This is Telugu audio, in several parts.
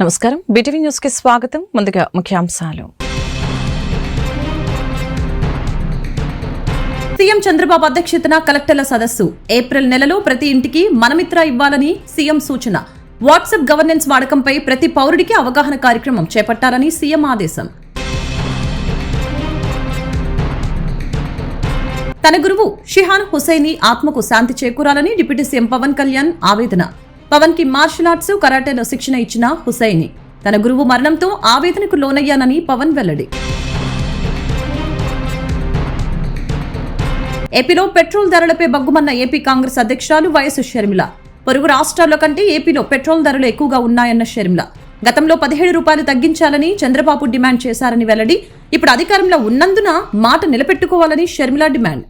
నమస్కారం, బీటీవీ న్యూస్ కి స్వాగతం. ముందుగా ముఖ్యాంశాలు. సీఎం చంద్రబాబు అధ్యక్షతన కలెక్టర్ల సదస్సు. ఏప్రిల్ నెలలో ప్రతి ఇంటికి మనమిత్ర ఇవ్వాలని సీఎం సూచన. వాట్సాప్ గవర్నెన్స్ వాడకంపై ప్రతి పౌరుడికి అవగాహన కార్యక్రమం చేపట్టాలని సీఎం ఆదేశం. తన గురువు షిహాన్ హుసైనీ ఆత్మకు శాంతి చేకూరాలని డిప్యూటీ సీఎం పవన్ కళ్యాణ్ ఆవేదన. పవన్ కి మార్షల్ ఆర్ట్స్, కరాటేలో శిక్షణ ఇచ్చిన హుసైనీ తన గురువు మరణంతో ఆవేదనకు లోనయ్యానని పవన్ వెల్లడి. ఏపీలో పెట్రోల్ ధరలపై బగ్గుమన్న ఏపీ కాంగ్రెస్ అధ్యక్షురాలు వైఎస్ షర్మిల. పొరుగు రాష్ట్రాల్లో కంటే ఏపీలో పెట్రోల్ ధరలు ఎక్కువగా ఉన్నాయన్న షర్మిల. గతంలో 17 రూపాయలు తగ్గించాలని చంద్రబాబు డిమాండ్ చేశారని వెల్లడి. ఇప్పుడు అధికారంలో ఉన్నందున మాట నిలబెట్టుకోవాలని షర్మిల డిమాండ్.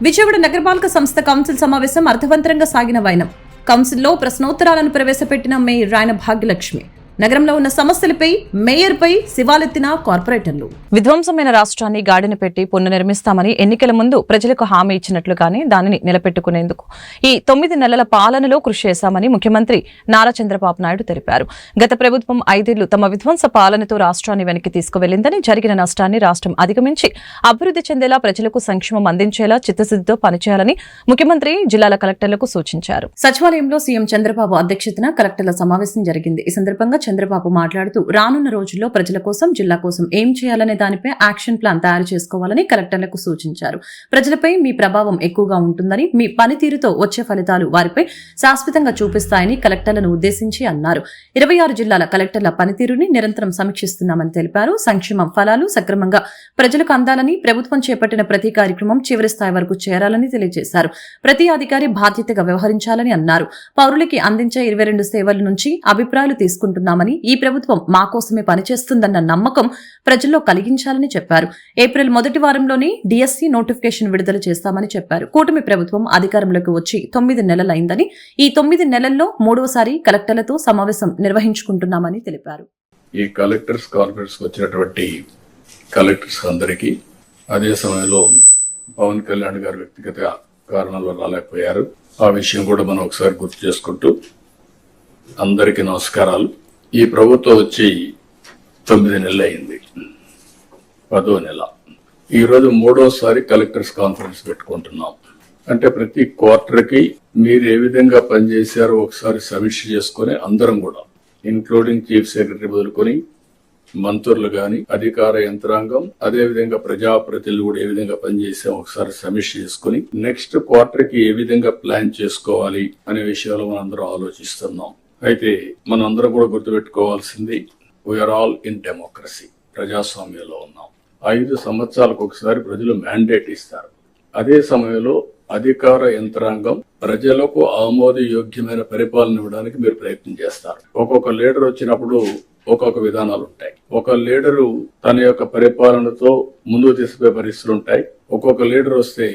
విజయవాడ నగరపాలక సంస్థ కౌన్సిల్ సమావేశం అర్థవంతంగా సాగిన వైనం. కౌన్సిల్లో ప్రశ్నోత్తరాలను ప్రవేశపెట్టిన మేయర్ రాయన భాగ్యలక్ష్మి. నగరంలో ఉన్న సమస్యలపై మేయర్పై శివాలెత్తిన కార్పొరేటర్లు. విధ్వంసమైన రాష్ట్రాన్ని గాడిన పెట్టి పునర్నిర్మిస్తామని ఎన్నికల ముందు ప్రజలకు హామీ ఇచ్చినట్లుగానే దానిని నిలబెట్టుకునేందుకు ఈ 9 నెలల పాలనలో కృషి చేశామని ముఖ్యమంత్రి నారా చంద్రబాబు నాయుడు తెలిపారు. గత ప్రభుత్వం 5 ఏళ్లు తమ విధ్వంస పాలనతో రాష్ట్రాన్ని వెనక్కి తీసుకువెళ్లిందని, జరిగిన నష్టాన్ని రాష్ట్రం అధిగమించి అభివృద్ధి చెందేలా ప్రజలకు సంక్షేమం అందించేలా చిత్తశుద్ధితో పనిచేయాలని ముఖ్యమంత్రి జిల్లాల కలెక్టర్లకు సూచించారు. సచివాలయంలో సీఎం చంద్రబాబు అధ్యక్షతన కలెక్టర్ల సమావేశం జరిగింది. ఈ సందర్భంగా చంద్రబాబు మాట్లాడుతూ రానున్న రోజుల్లో ప్రజల కోసం, జిల్లా కోసం ఏం చేయాలనే దానిపై యాక్షన్ ప్లాన్ తయారు చేసుకోవాలని కలెక్టర్లకు సూచించారు. ప్రజలపై మీ ప్రభావం ఎక్కువగా ఉంటుందని, మీ పనితీరుతో వచ్చే ఫలితాలు వారిపై శాశ్వతంగా చూపిస్తాయని కలెక్టర్లను ఉద్దేశించి అన్నారు. 26 జిల్లాల కలెక్టర్ల పనితీరుని నిరంతరం సమీక్షిస్తున్నామని తెలిపారు. సంక్షేమ ఫలాలు సక్రమంగా ప్రజలకు అందాలని, ప్రభుత్వం చేపట్టిన ప్రతి కార్యక్రమం చివరి స్థాయి వరకు చేరాలని తెలియజేశారు. ప్రతి అధికారి బాధ్యతగా వ్యవహరించాలని అన్నారు. పౌరులకి అందించే 22 సేవల నుంచి అభిప్రాయాలు తీసుకుంటున్నామని, ఈ ప్రభుత్వం మా కోసమే పనిచేస్తుందన్న నమ్మకం ప్రజల్లో కలిగించాలని చెప్పారు. ఏప్రిల్ మొదటి వారంలోనే డిఎస్సి నోటిఫికేషన్ విడుదల చేస్తామని చెప్పారు. కూటమి ప్రభుత్వం అధికారంలోకి వచ్చి 9 నెలలైందని, ఈ 9 నెలల్లో 3వసారి కలెక్టర్లతో సమావేశం నిర్వహించుకుంటున్నామని తెలిపారు. ఈ కలెక్టర్స్ కాన్ఫరెన్స్ వచ్చినటువంటి కలెక్టర్స్ అందరికీ, అదే సమయంలో పవన్ కళ్యాణ్ గారు వ్యక్తిగత కారణాల్లో రాలేకపోయారు. ఆ విషయం కూడా మనం ఒకసారి గుర్తు చేసుకుంటూ అందరికీ నమస్కారాలు. ఈ ప్రభుత్వం వచ్చి 9 నెలలు అయింది, 10వ నెల. ఈరోజు 3వసారి కలెక్టర్స్ కాన్ఫరెన్స్ పెట్టుకుంటున్నాం. అంటే ప్రతి క్వార్టర్కి మీరు ఏ విధంగా పనిచేశారో ఒకసారి సమీక్ష చేసుకుని అందరం కూడా, ఇంక్లూడింగ్ చీఫ్ సెక్రటరీ మొదలుకొని మంత్రులు గాని, అధికార యంత్రాంగం, అదే విధంగా ప్రజాప్రతినిధులు కూడా ఏ విధంగా పనిచేసాం ఒకసారి సమీక్ష చేసుకుని నెక్స్ట్ క్వార్టర్కి ఏ విధంగా ప్లాన్ చేసుకోవాలి అనే విషయాలు మనం అందరం ఆలోచిస్తున్నాం. అయితే మనం అందరం కూడా గుర్తుపెట్టుకోవాల్సింది, వీఆర్ ఆల్ ఇన్ డెమోక్రసీ, ప్రజాస్వామ్యంలో ఉన్నాం. 5 సంవత్సరాలకు ఒకసారి ప్రజలు మ్యాండేట్ ఇస్తారు. అదే సమయంలో అధికార యంత్రాంగం ప్రజలకు ఆమోదయోగ్యమైన పరిపాలన ఇవ్వడానికి మీరు ప్రయత్నం చేస్తారు. ఒక్కొక్క లీడర్ వచ్చినప్పుడు ఒక్కొక్క విధానాలు ఉంటాయి. ఒక లీడరు తన యొక్క పరిపాలనతో ముందుకు తీసుకుపోయే పరిస్థితులు ఉంటాయి. ఒక్కొక్క లీడర్ వస్తే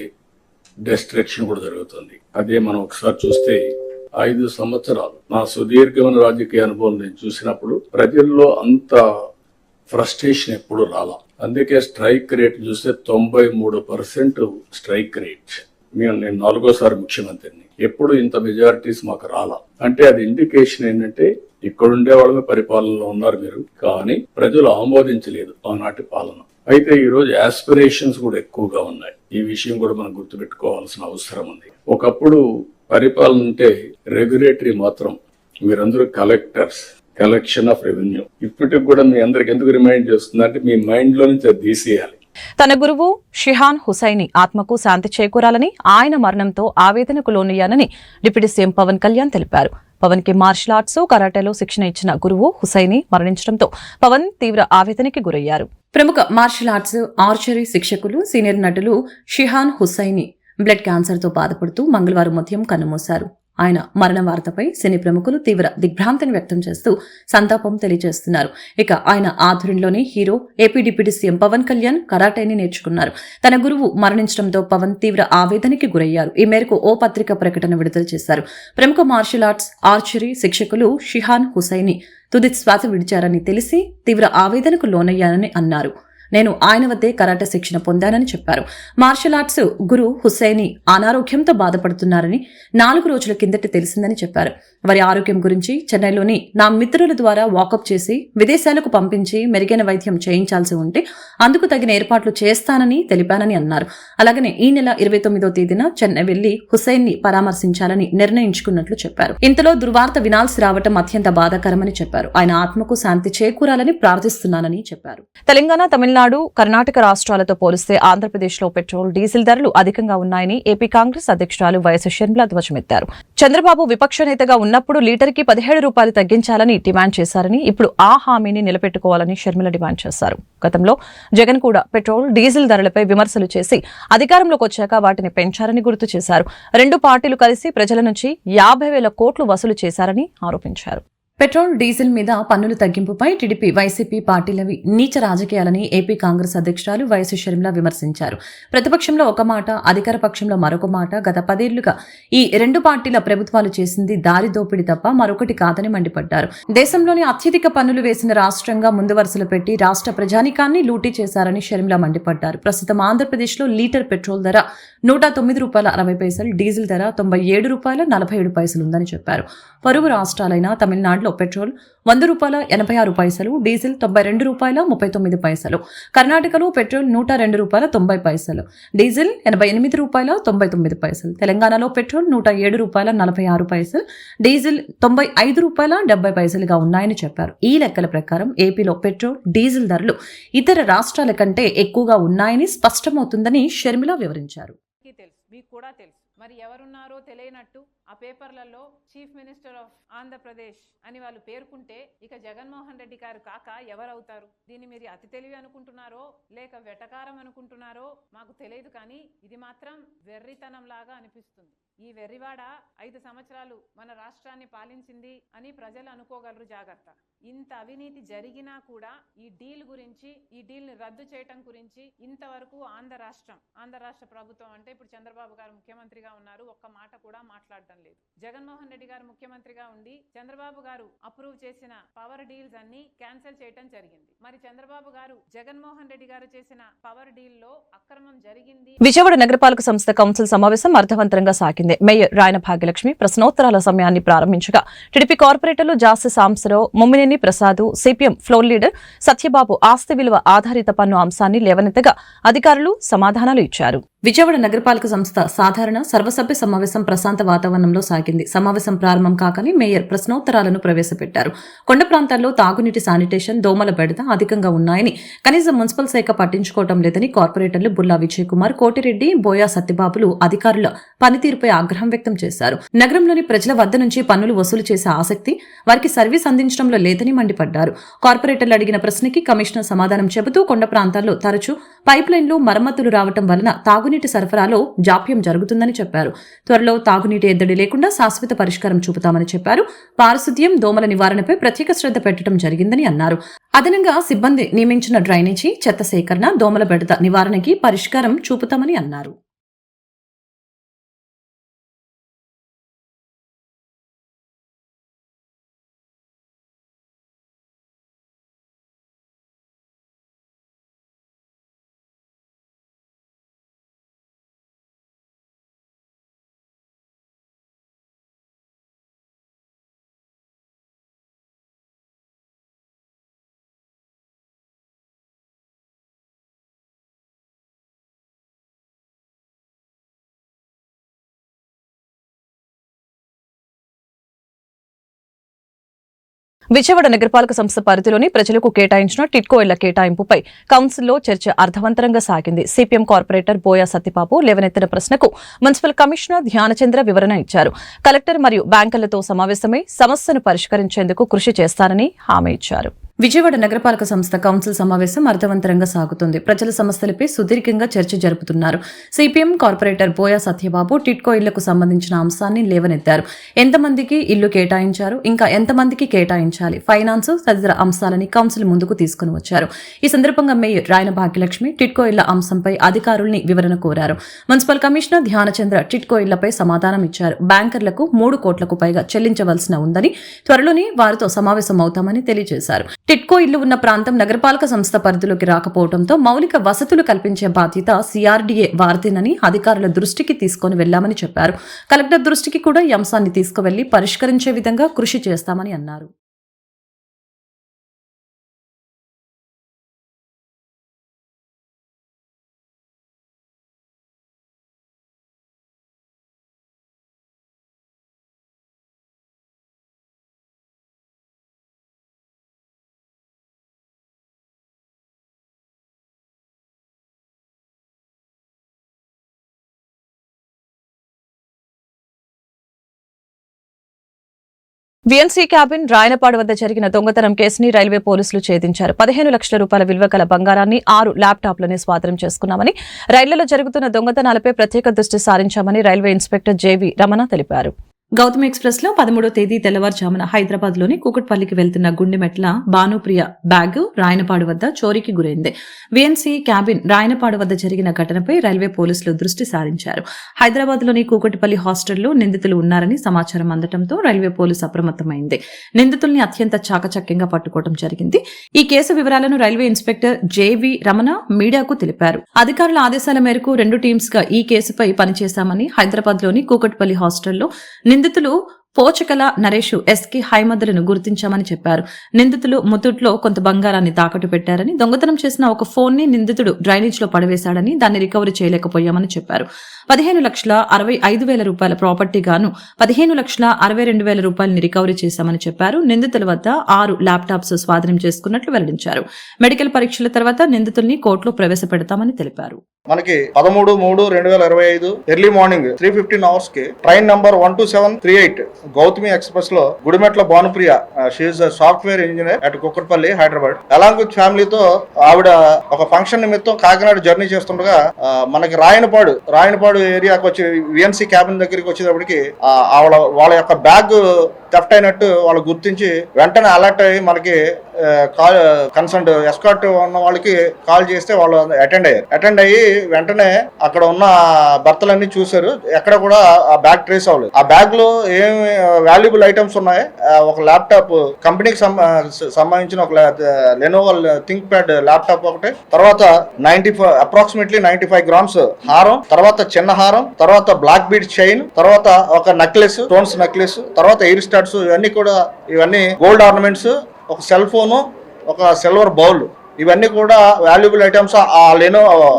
డిస్ట్రక్షన్ కూడా జరుగుతుంది. అదే మనం ఒకసారి చూస్తే 5 సంవత్సరాలు నా సుదీర్ఘమైన రాజకీయ అనుభవం నేను చూసినప్పుడు ప్రజల్లో అంత ఫ్రస్ట్రేషన్ ఎప్పుడు రాలా. అందుకే స్ట్రైక్ రేట్ చూస్తే 93% స్ట్రైక్ రేట్. నేను 4వసారి ముఖ్యమంత్రిని, ఎప్పుడు ఇంత మెజారిటీస్ మాకు రాలా. అంటే అది ఇండికేషన్ ఏంటంటే ఇక్కడుండే వాళ్ళమే పరిపాలనలో ఉన్నారు మీరు, కానీ ప్రజలు ఆమోదించలేదు ఆనాటి పాలన. అయితే ఈ రోజు ఆస్పిరేషన్స్ కూడా ఎక్కువగా ఉన్నాయి. ఈ విషయం కూడా మనం గుర్తుపెట్టుకోవాల్సిన అవసరం ఉంది. ఒకప్పుడు పరిపాలన అంటే రెగ్యులేటరీ మాత్రం, మీరందరూ కలెక్టర్స్, కలెక్షన్ ఆఫ్ రెవెన్యూ. ఇప్పటికి కూడా మీ అందరికి ఎందుకు రిమైండ్ చేస్తుందంటే మీ మైండ్ లో నుంచి అది తీసేయాలి. తన గురువు షిహాన్ హుసైనీ ఆత్మకు శాంతి చేకూరాలని, ఆయన మరణంతో ఆవేదనకు లోనయ్యానని డిప్యూటీ సీఎం పవన్ కళ్యాణ్ తెలిపారు. పవన్ కి మార్షల్ ఆర్ట్స్, కరాటేలో శిక్షణ ఇచ్చిన గురువు హుసైనీ మరణించడంతో పవన్ తీవ్ర ఆవేదనకి గురయ్యారు. ప్రముఖ మార్షల్ ఆర్ట్స్, ఆర్చరీ శిక్షకులు, సీనియర్ నటులు షిహాన్ హుసైనీ బ్లడ్ క్యాన్సర్ తో బాధపడుతూ మంగళవారం ఉదయం కన్నుమూశారు. ఆయన మరణ వార్తపై సినీ ప్రముఖులు తీవ్ర దిగ్భ్రాంతిని వ్యక్తం చేస్తూ సంతాపం తెలియజేస్తున్నారు. ఇక ఆయన ఆధ్వర్యంలోని hero AP deputy CM Pawan Kalyan కరాటేని నేర్చుకున్నారు. తన గురువు మరణించడంతో పవన్ తీవ్ర ఆవేదనకి గురయ్యారు. ఈ మేరకు ఓ పత్రిక ప్రకటన విడుదల చేశారు. ప్రముఖ martial arts, archery శిక్షకులు Shihan Hussaini తుది శ్వాస విడిచారని తెలిసి తీవ్ర ఆవేదనకు లోనయ్యానని అన్నారు. నేను ఆయన వద్దే కరాటే శిక్షణ పొందానని చెప్పారు. మార్షల్ ఆర్ట్స్ గురు హుస్సేని అనారోగ్యంతో బాధపడుతున్నారని 4 రోజుల కిందట తెలిసిందని చెప్పారు. వారి ఆరోగ్యం గురించి చెన్నైలోని నా మిత్రుల ద్వారా వాకప్ చేసి విదేశాలకు పంపించి మెరుగైన వైద్యం చేయించాల్సి ఉంటే అందుకు తగిన ఏర్పాట్లు చేస్తానని తెలిపానని అన్నారు. అలాగనే ఈ నెల 29వ తేదీన చెన్నై వెళ్లి హుస్సేన్ ని పరామర్శించాలని నిర్ణయించుకున్నట్లు చెప్పారు. ఇంతలో దుర్వార్త వినాల్సి రావటం అత్యంత బాధాకరమని చెప్పారు. ఆయన ఆత్మకు శాంతి చేకూరాలని ప్రార్థిస్తున్నానని చెప్పారు. తెలంగాణ, తమిళనాడు, కర్ణాటక రాష్ట్రాలతో పోలిస్తే ఆంధ్రప్రదేశ్లో పెట్రోల్, డీజిల్ ధరలు అధికంగా ఉన్నాయని ఏపీ కాంగ్రెస్ అధ్యక్షురాలు వైఎస్ షర్మిల ధ్వజమెత్తారు. చంద్రబాబు విపక్ష నేతగా ఉన్నప్పుడు లీటర్కి 17 రూపాయలు తగ్గించాలని డిమాండ్ చేశారని, ఇప్పుడు ఆ హామీని నిలబెట్టుకోవాలని షర్మిల డిమాండ్ చేశారు. గతంలో జగన్ కూడా పెట్రోల్, డీజిల్ ధరలపై విమర్శలు చేసి అధికారంలోకి వచ్చాక వాటిని పెంచారని గుర్తు చేశారు. 2 పార్టీలు కలిసి ప్రజల నుంచి 50,000 కోట్లు వసూలు చేశారని ఆరోపించారు. పెట్రోల్, డీజిల్ మీద పన్నుల తగ్గింపుపై టీడీపీ, వైసీపీ పార్టీలవి నీచ రాజకీయాలని ఏపీ కాంగ్రెస్ అధ్యక్షురాలు వైఎస్ షర్మిల విమర్శించారు. ప్రతిపక్షంలో ఒక మాట, అధికార పక్షంలో మరొక మాట. గత 10 ఏళ్లుగా ఈ 2 పార్టీల ప్రభుత్వాలు చేసింది దారి దోపిడీ తప్ప మరొకటి కాదని మండిపడ్డారు. దేశంలోని అత్యధిక పన్నులు వేసిన రాష్ట్రంగా ముందు వరుసలు పెట్టి రాష్ట్ర ప్రజానికాన్ని లూటీ చేశారని షర్మిల మండిపడ్డారు. ప్రస్తుతం ఆంధ్రప్రదేశ్లో లీటర్ పెట్రోల్ ధర 109 రూపాయల 60 పైసలు, డీజిల్ ధర 97 రూపాయల 47 పైసలు ఉందని చెప్పారు. పొరుగు రాష్ట్రాలైన తమిళనాడులో పెట్రోల్ 100 రూపాయల 86 పైసలు, డీజిల్ 92 రూపాయల 39 పైసలు, కర్ణాటకలో పెట్రోల్ 102 రూపాయల 90 పైసలు, డీజిల్ 88 రూపాయల 99 పైసలు, తెలంగాణలో పెట్రోల్ 107 రూపాయల 46 పైసలు, డీజిల్ 95 రూపాయల 70 పైసలుగా ఉన్నాయని చెప్పారు. ఈ లెక్కల ప్రకారం ఏపీలో పెట్రోల్, డీజిల్ ధరలు ఇతర రాష్ట్రాల కంటే ఎక్కువగా ఉన్నాయని స్పష్టమవుతుందని షర్మిల వివరించారు. మీకు కూడా తెలుసు, మరి ఎవరున్నారో తెలియనట్టు ఆ పేపర్లలో చీఫ్ మినిస్టర్ ఆఫ్ ఆంధ్రప్రదేశ్ అని వాళ్ళు పేర్కొంటే ఇక జగన్మోహన్ రెడ్డి గారు కాక ఎవరవుతారు? దీన్ని మీరు అతి తెలివి అనుకుంటున్నారో లేక వెటకారం అనుకుంటున్నారో మాకు తెలియదు, కానీ ఇది మాత్రం వెర్రితనం లాగా అనిపిస్తుంది. ఈ వెర్రివాడ 5 సంవత్సరాలు మన రాష్ట్రాన్ని పాలించింది అని ప్రజలు అనుకోగలరు. జాగ్రత్త. ఇంత అవినీతి జరిగినా కూడా ఈ డీల్ గురించి, ఈ డీల్ ని రద్దు చేయటం గురించి ఇంతవరకు ఆంధ్ర రాష్ట్ర ప్రభుత్వం అంటే ఇప్పుడు చంద్రబాబు గారు ముఖ్యమంత్రిగా ఉన్నారు, ఒక్క మాట కూడా మాట్లాడటం లేదు. జగన్మోహన్ రెడ్డి గారు ముఖ్యమంత్రిగా ఉండి చంద్రబాబు గారు అప్రూవ్ చేసిన పవర్ డీల్స్ అన్ని క్యాన్సిల్ చేయటం జరిగింది. మరి చంద్రబాబు గారు, జగన్మోహన్ రెడ్డి గారు చేసిన పవర్ డీల్ లో అక్రమం జరిగింది. విజయవాడ నగరపాలక సంస్థ కౌన్సిల్ సమావేశం అర్థవంతంగా సాగింది. మేయర్ రాయన భాగ్యలక్ష్మి ప్రశ్నోత్తరాల సమయాన్ని ప్రారంభించగా టీడీపీ కార్పొరేటర్లు Jasthi Sambasivarao, Mummineni Prasad, CPM floor leader Satyababu ఆస్తి విలువ ఆధారిత పన్ను అంశాన్ని లేవనెత్తగా అధికారులు సమాధానాలు ఇచ్చారు. విజయవాడ నగరపాలక సంస్థ సాధారణ సర్వసభ్య సమావేశం ప్రశాంత వాతావరణంలో సాగింది. సమావేశం ప్రారంభం కాకనే మేయర్ ప్రశ్నోత్తరాలను ప్రవేశపెట్టారు. కొండ ప్రాంతాల్లో తాగునీటి, శానిటేషన్, దోమల బెడద అధికంగా ఉన్నాయని, కనీసం మున్సిపల్ శాఖ పట్టించుకోవటం లేదని కార్పొరేటర్లు బుల్లా విజయ్ కుమార్, కోటిరెడ్డి, బోయా సత్యబాబులు అధికారుల పనితీరుపై ఆగ్రహం వ్యక్తం చేశారు. నగరంలోని ప్రజల వద్ద నుంచి పన్నులు వసూలు చేసే ఆసక్తి వారికి సర్వీస్ అందించడంలో లేదని మండిపడ్డారు. కార్పొరేటర్లు అడిగిన ప్రశ్నకి కమిషనర్ సమాధానం చెబుతూ కొండ ప్రాంతాల్లో తరచూ పైప్ లైన్లు మరమ్మతులు రావటం వలన తాగునీటి సరఫరాలో జాప్యం జరుగుతుందని చెప్పారు. త్వరలో తాగునీటి ఎద్దడి లేకుండా శాశ్వత పరిష్కారం చూపుతామని చెప్పారు. పారిశుద్ధ్యం, దోమల నివారణపై ప్రత్యేక శ్రద్ధ పెట్టడం జరిగిందని అన్నారు. అదనంగా సిబ్బంది నియమించిన డ్రైనేజీ, చెత్త సేకరణ, దోమల బెడద నివారణకి పరిష్కారం చూపుతామని అన్నారు. విజయవాడ నగరపాలక సంస్థ పరిధిలోని ప్రజలకు కేటాయించిన టిట్కో ఇళ్ల కేటాయింపుపై కౌన్సిల్లో చర్చ అర్థవంతంగా సాగింది. సిపిఎం కార్పొరేటర్ బోయా సత్యబాబు లేవనెత్తిన ప్రశ్నకు మున్సిపల్ కమిషనర్ ధ్యానచంద్ర వివరణ ఇచ్చారు. కలెక్టర్ మరియు బ్యాంకర్లతో సమావేశమై సమస్యను పరిష్కరించేందుకు కృషి చేస్తానని హామీ ఇచ్చారు. విజయవాడ నగరపాలక సంస్థ కౌన్సిల్ సమావేశం అర్థవంతంగా సాగుతుంది. ప్రజల సమస్యలపై సుదీర్ఘంగా చర్చ జరుపుతున్నారు. CPM corporator buoy Satyababu TIDCO ఇళ్లకు సంబంధించిన అంశాన్ని లేవనెత్తారు. ఎంతమందికి ఇల్లు కేటాయించారు, ఇంకా ఎంతమందికి కేటాయించాలి, ఫైనాన్స్ తదితర అంశాలని కౌన్సిల్ ముందుకు తీసుకుని వచ్చారు. ఈ సందర్భంగా మేయర్ రాయన భాగ్యలక్ష్మి టిట్కో ఇళ్ల అంశంపై అధికారుల్ని వివరణ కోరారు. మున్సిపల్ కమిషనర్ ధ్యానచంద్ర టిట్కో ఇళ్లపై సమాధానం ఇచ్చారు. బ్యాంకర్లకు 3 కోట్లకు పైగా చెల్లించవలసిన ఉందని, త్వరలోనే వారితో సమావేశం అవుతామని తెలియజేశారు. టిట్కో ఇల్లు ఉన్న ప్రాంతం నగరపాలక సంస్థ పరిధిలోకి రాకపోవడంతో మౌలిక వసతులు కల్పించే బాధ్యత సిఆర్డీఏ వారిదేనని అధికారుల దృష్టికి తీసుకుని వెళ్లామని చెప్పారు. కలెక్టర్ దృష్టికి కూడా ఈ అంశాన్ని తీసుకువెళ్లి పరిష్కరించే విధంగా కృషి చేస్తామని అన్నారు. విఎన్సీ క్యాబిన్ రాయనపాడు వద్ద జరిగిన దొంగతనం కేసుని రైల్వే పోలీసులు ఛేదించారు. 15 లక్షల రూపాయల విలువ గల బంగారాన్ని 6 ల్యాప్టాప్లని స్వాధీనం చేసుకున్నామని, రైళ్లలో జరుగుతున్న దొంగతనాలపై ప్రత్యేక దృష్టి సారించామని రైల్వే ఇన్స్పెక్టర్ జేవీ రమణ తెలిపారు. గౌతమి ఎక్స్ప్రెస్ లో 13వ తేదీ తెల్లవారుజామున హైదరాబాద్ లోని కూకట్పల్లికి వెళ్తున్న గుండెమెట్ల భానుప్రియ బ్యాగ్ రాయనపాడు వద్ద చోరీకి గురైంది. విఎన్సీ క్యాబిన్ రాయనపాడు వద్ద జరిగిన ఘటనపై రైల్వే పోలీసులు దృష్టి సారించారు. హైదరాబాద్ లోని కూకట్పల్లి హాస్టల్లో నిందితులు ఉన్నారని సమాచారం అందడంతో రైల్వే పోలీసు అప్రమత్తమైంది. నిందితుల్ని అత్యంత చాకచక్యంగా పట్టుకోవడం జరిగింది. ఈ కేసు వివరాలను రైల్వే ఇన్స్పెక్టర్ జేవీ రమణ మీడియాకు తెలిపారు. అధికారుల ఆదేశాల మేరకు 2 టీమ్స్ గా ఈ కేసుపై పనిచేశామని, హైదరాబాద్ లోని కూకట్పల్లి హాస్టల్లో నిందితులు పోచకల నరేష్, ఎస్కే హైమద్లను గుర్తించామని చెప్పారు. నిందితులు ముతుట్లో కొంత బంగారాన్ని తాకట్టు పెట్టారని, దొంగతనం చేసిన ఒక ఫోన్ ని నిందితుడు డ్రైనేజ్ లో పడవేశాడని, దాన్ని రికవరీ చేయలేకపోయామని చెప్పారు. 15,65,000 రూపాయల ప్రాపర్టీ గాను 15,62,000 రూపాయలని రికవరీ చేశామని చెప్పారు. నిందితుల వద్ద 6 ల్యాప్టాప్స్ స్వాధీనం చేసుకున్నట్లు వెల్లడించారు. మెడికల్ పరీక్షల తర్వాత నిందితుల్ని కోర్టులో ప్రవేశపెడతామని తెలిపారు. మనకి 13/3/2025 ఎర్లీ మార్నింగ్ 3:15 hours కి ట్రైన్ నంబర్ 12738 గౌతమి ఎక్స్ప్రెస్ లో Gudimetla Bhanupriya, she is software engineer at Kukatpally, Hyderabad, along with ఫ్యామిలీతో ఆవిడ ఒక ఫంక్షన్ నిమిత్తం కాకినాడ జర్నీ చేస్తుండగా మనకి రాయనపాడు ఏరియాకి వచ్చి విఎన్సీ క్యాబిన్ దగ్గరికి వచ్చేటప్పటికి వాళ్ళ యొక్క బ్యాగ్ థెఫ్ట్ అయినట్టు వాళ్ళు గుర్తించి వెంటనే అలర్ట్ అయ్యి మనకి కన్సర్న్ ఎస్కార్ట్ ఉన్న వాళ్ళకి కాల్ చేస్తే వాళ్ళు అటెండ్ అయ్యి వెంటనే అక్కడ ఉన్న భర్తలన్నీ చూశారు. ఎక్కడ కూడా ఆ బ్యాగ్ ట్రేస్ అవ్వలేదు. ఆ బ్యాగ్ లో ఏమి వాల్యుబుల్ ఐటమ్స్ ఉన్నాయి. ఒక ల్యాప్టాప్, కంపెనీకి సంబంధించిన ఒక లెనోవో థింక్ ప్యాడ్ ల్యాప్టాప్ ఒకటి, తర్వాత అప్రాక్సిమేట్లీ 95 grams హారం, తర్వాత చిన్న హారం, తర్వాత బ్లాక్ బీడ్ చైన్, తర్వాత ఒక నెక్లెస్, స్టోన్స్ నెక్లెస్, తర్వాత ఎయిర్ స్టార్ట్స్, ఇవన్నీ గోల్డ్ ఆర్నమెంట్స్, ఒక సెల్ ఫోను, ఒక సిల్వర్ బౌల్, ఇవన్నీ కూడా వాల్యుబుల్ ఐటమ్స్ ఆ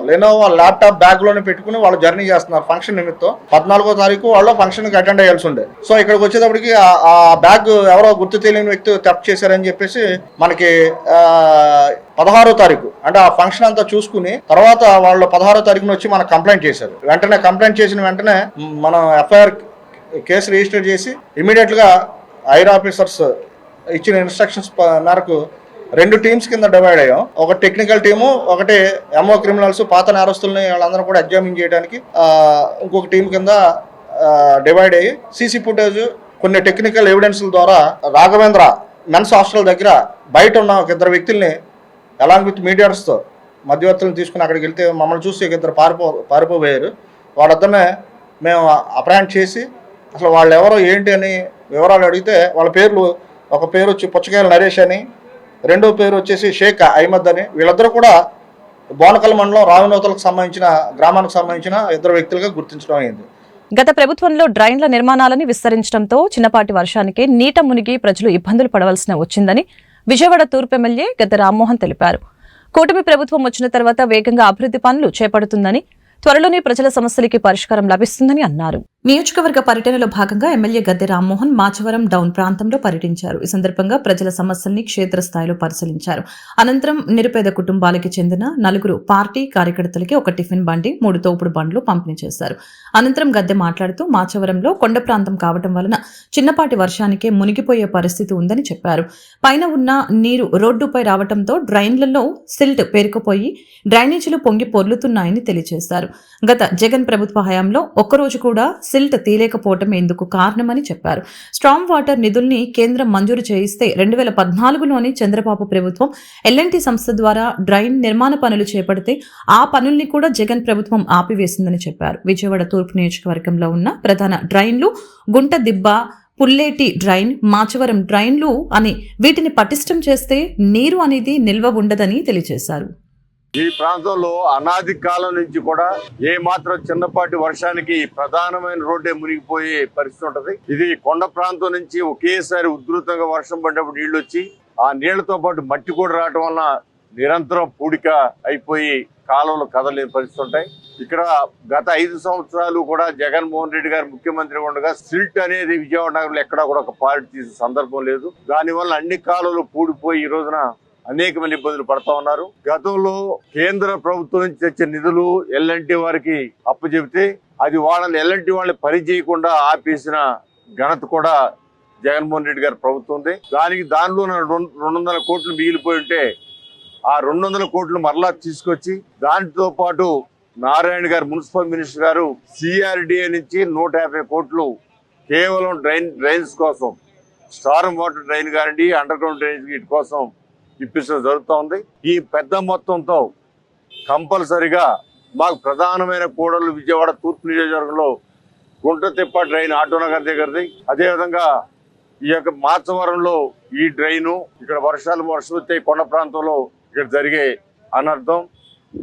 లెనోవో ల్యాప్టాప్ బ్యాగ్ లోనే పెట్టుకుని వాళ్ళు జర్నీ చేస్తున్నారు ఫంక్షన్ నిమిత్తం. 14వ తారీఖు వాళ్ళు ఫంక్షన్ కి అటెండ్ అయ్యాల్సి ఉండే. సో ఇక్కడికి వచ్చేటప్పటికి ఆ బ్యాగ్ ఎవరో గుర్తు తెలియని వ్యక్తి థెఫ్ట్ చేశారని చెప్పేసి మనకి 16వ తారీఖు అంటే ఆ ఫంక్షన్ అంతా చూసుకుని తర్వాత వాళ్ళు 16వ తారీఖున వచ్చి మనకు కంప్లైంట్ చేశారు. వెంటనే కంప్లైంట్ చేసిన వెంటనే మనం ఎఫ్ఐఆర్ కేసు రిజిస్టర్ చేసి ఇమీడియట్ గా ఐర్ ఆఫీసర్స్ ఇచ్చిన ఇన్స్ట్రక్షన్స్ మేరకు 2 టీమ్స్ కింద డివైడ్ అయ్యాం. ఒక టెక్నికల్ టీము, ఒకటి ఎంఓ క్రిమినల్స్, పాత నేరస్తుల్ని వాళ్ళందరూ కూడా ఎగ్జామిన్ చేయడానికి ఇంకొక టీం కింద డివైడ్ అయ్యి సీసీ ఫుటేజ్, కొన్ని టెక్నికల్ ఎవిడెన్స్ల ద్వారా రాఘవేంద్ర మెన్స్ హాస్టల్ దగ్గర బయట ఉన్న ఒక 2 వ్యక్తుల్ని అలాంగ్ విత్ మీడియాస్తో మధ్యవర్తులను తీసుకుని అక్కడికి వెళ్తే మమ్మల్ని చూసి 2 పారిపోయారు. వాళ్ళిద్దరినే మేము అప్రహెండ్ చేసి అసలు వాళ్ళు ఎవరో ఏంటి అని వివరాలు అడిగితే వాళ్ళ పేర్లు, ఒక పేరు వచ్చి పుచ్చకాయల నరేష్ అని, రెండో పేరు వచ్చేసి షేక్ అహ్మద్ అని, వీళ్ళిద్దరూ కూడా బోనకల్ మండలం రావినూతలకు సంబంధించిన గ్రామానికి సంబంధించిన 2 వ్యక్తులుగా గుర్తించడం అయింది. గత ప్రభుత్వంలో డ్రైన్ల నిర్మాణాలని విస్తరించడంతో చిన్నపాటి వర్షానికి నీట మునిగి ప్రజలు ఇబ్బందులు పడవలసిన వచ్చిందని విజయవాడ తూర్పు ఎమ్మెల్యే గద్దె రామ్మోహన్ తెలిపారు. కూటమి ప్రభుత్వం వచ్చిన తర్వాత వేగంగా అభివృద్ధి పనులు చేపడుతుందని, త్వరలోనే ప్రజల సమస్యలకి పరిష్కారం లభిస్తుందని అన్నారు. నియోజకవర్గ పర్యటనలో భాగంగా ఎమ్మెల్యే గద్దె రామ్మోహన్ మాచవరం డౌన్ ప్రాంతంలో పర్యటించారు. ఈ సందర్భంగా ప్రజల సమస్యల్ని క్షేత్రస్థాయిలో పరిశీలించారు. అనంతరం నిరుపేద కుటుంబాలకి చెందిన 4 పార్టీ కార్యకర్తలకి ఒక టిఫిన్ బండి, 3 తోపుడు బండ్లు పంపిణీ చేశారు. అనంతరం గద్దె మాట్లాడుతూ మాచవరంలో కొండ ప్రాంతం కావటం వలన చిన్నపాటి వర్షానికే మునిగిపోయే పరిస్థితి ఉందని చెప్పారు. పైన ఉన్న నీరు రోడ్డుపై రావడంతో డ్రైన్లలో సిల్ట్ పేరుకుపోయి డ్రైనేజీలు పొంగి పొర్లుతున్నాయని తెలియజేశారు. గత జగన్ ప్రభుత్వ హయాంలో ఒక్కరోజు కూడా సిల్ట్ తీయలేకపోవటం ఎందుకు కారణమని చెప్పారు. స్ట్రాంగ్ వాటర్ నిధుల్ని కేంద్రం మంజూరు చేయిస్తే 2014లోని చంద్రబాబు ప్రభుత్వం ఎల్ఎన్టీ సంస్థ ద్వారా డ్రైన్ నిర్మాణ పనులు చేపడితే ఆ పనుల్ని కూడా జగన్ ప్రభుత్వం ఆపివేసిందని చెప్పారు. విజయవాడ తూర్పు నియోజకవర్గంలో ఉన్న ప్రధాన డ్రైన్లు గుంట దిబ్బ, పుల్లేటి డ్రైన్, మాచవరం డ్రైన్లు అని వీటిని పటిష్టం చేస్తే నీరు అనేది నిల్వ ఉండదని తెలియజేశారు. ఈ ప్రాంతంలో అనాది కాలం నుంచి కూడా ఏ మాత్రం చిన్నపాటి వర్షానికి ప్రధానమైన రోడ్డే మునిగిపోయే పరిస్థితి ఉంటది. ఇది కొండ ప్రాంతం నుంచి ఒకేసారి ఉధృతంగా వర్షం పడినప్పుడు నీళ్లు వచ్చి ఆ నీళ్లతో పాటు మట్టి కూడా రావడం వల్ల నిరంతరం పూడిక అయిపోయి కాలువలు కదలేని పరిస్థితి ఉంటాయి. ఇక్కడ గత 5 సంవత్సరాలు కూడా జగన్మోహన్ రెడ్డి గారు ముఖ్యమంత్రి ఉండగా సిల్ట్ అనేది విజయవాడ నగరంలో ఎక్కడా కూడా ఒక పార్టీ తీసే సందర్భం లేదు. దానివల్ల అన్ని కాలువలు పూడిపోయి ఈ రోజున అనేకమైన ఇబ్బందులు పడతా ఉన్నారు. గతంలో కేంద్ర ప్రభుత్వం నుంచి తెచ్చే నిధులు ఎల్ఎన్టీ వారికి అప్పచెబితే అది వాళ్ళని ఎల్ఎన్టీ వాళ్ళని పని చేయకుండా ఆపేసిన ఘనత కూడా జగన్మోహన్ రెడ్డి గారి ప్రభుత్వం ఉంది. దానిలో 200 కోట్లు మిగిలిపోయి ఉంటే ఆ 200 కోట్లు మరలా తీసుకొచ్చి దానితో పాటు నారాయణ గారు మున్సిపల్ మినిస్టర్ గారు సిఆర్డిఏ నుంచి 150 కోట్లు కేవలం డ్రైన్స్ కోసం, స్టార్మ్ వాటర్ డ్రైన్ కానివ్వండి, అండర్ గ్రౌండ్ డ్రైనేజ్ వీటి కోసం ఇప్పించడం జరుగుతూ ఉంది. ఈ పెద్ద మొత్తంతో కంపల్సరిగా మాకు ప్రధానమైన కూడలు విజయవాడ తూర్పు నియోజకవర్గంలో గుంటతిప్ప డ్రైన్ ఆటోనగర్ దగ్గరది, అదేవిధంగా ఈ యొక్క మాచవరంలో ఈ డ్రైను, ఇక్కడ వర్షం వస్తే కొండ ప్రాంతంలో ఇక్కడ జరిగే అనర్థం,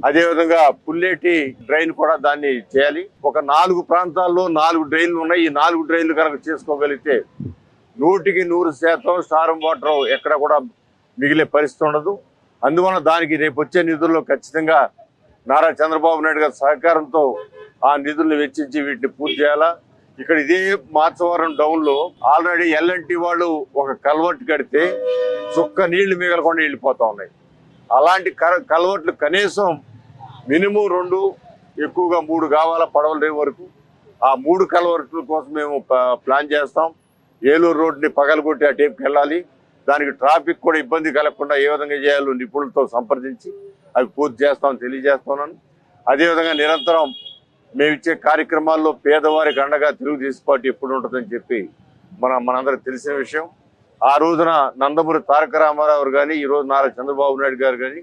అదేవిధంగా పుల్లేటి డ్రైన్ కూడా దాన్ని చేయాలి. ఒక 4 ప్రాంతాల్లో 4 డ్రైన్లు ఉన్నాయి. ఈ 4 డ్రైన్లు కనుక చేసుకోగలిగితే 100% స్టార్మ్ వాటర్ ఎక్కడ కూడా మిగిలే పరిస్థితి ఉండదు. అందువల్ల దానికి రేపు వచ్చే నిధుల్లో ఖచ్చితంగా నారా చంద్రబాబు నాయుడు గారి సహకారంతో ఆ నిధులను వెచ్చించి వీటిని పూర్తి చేయాలా. ఇక్కడ ఇదే మాచవరం డౌన్ లో ఆల్రెడీ ఎల్ఎన్టీ వాళ్ళు ఒక కల్వర్ట్ కడితే చుక్క నీళ్లు మిగలకుండా వెళ్ళిపోతా ఉన్నాయి. అలాంటి కల్వర్ట్లు కనీసం మినిమం 2, ఎక్కువగా 3 కావాలా పడవల రేవు వరకు. ఆ 3 కల్వర్ట్ల కోసం మేము ప్లాన్ చేస్తాం. ఏలూరు రోడ్ని పగలగొట్టి ఆ టేపుకి వెళ్ళాలి. దానికి ట్రాఫిక్ కూడా ఇబ్బంది కలగకుండా ఏ విధంగా చేయాలో నిపుణులతో సంప్రదించి అవి పూర్తి చేస్తామని తెలియజేస్తున్నాను. అదేవిధంగా నిరంతరం మేము ఇచ్చే కార్యక్రమాల్లో పేదవారికి అండగా తెలుగుదేశం పార్టీ ఎప్పుడు ఉంటుందని చెప్పి మనందరికి తెలిసిన విషయం. ఆ రోజున నందమూరి తారక రామారావు కానీ, ఈ రోజు నారా చంద్రబాబు నాయుడు గారు కానీ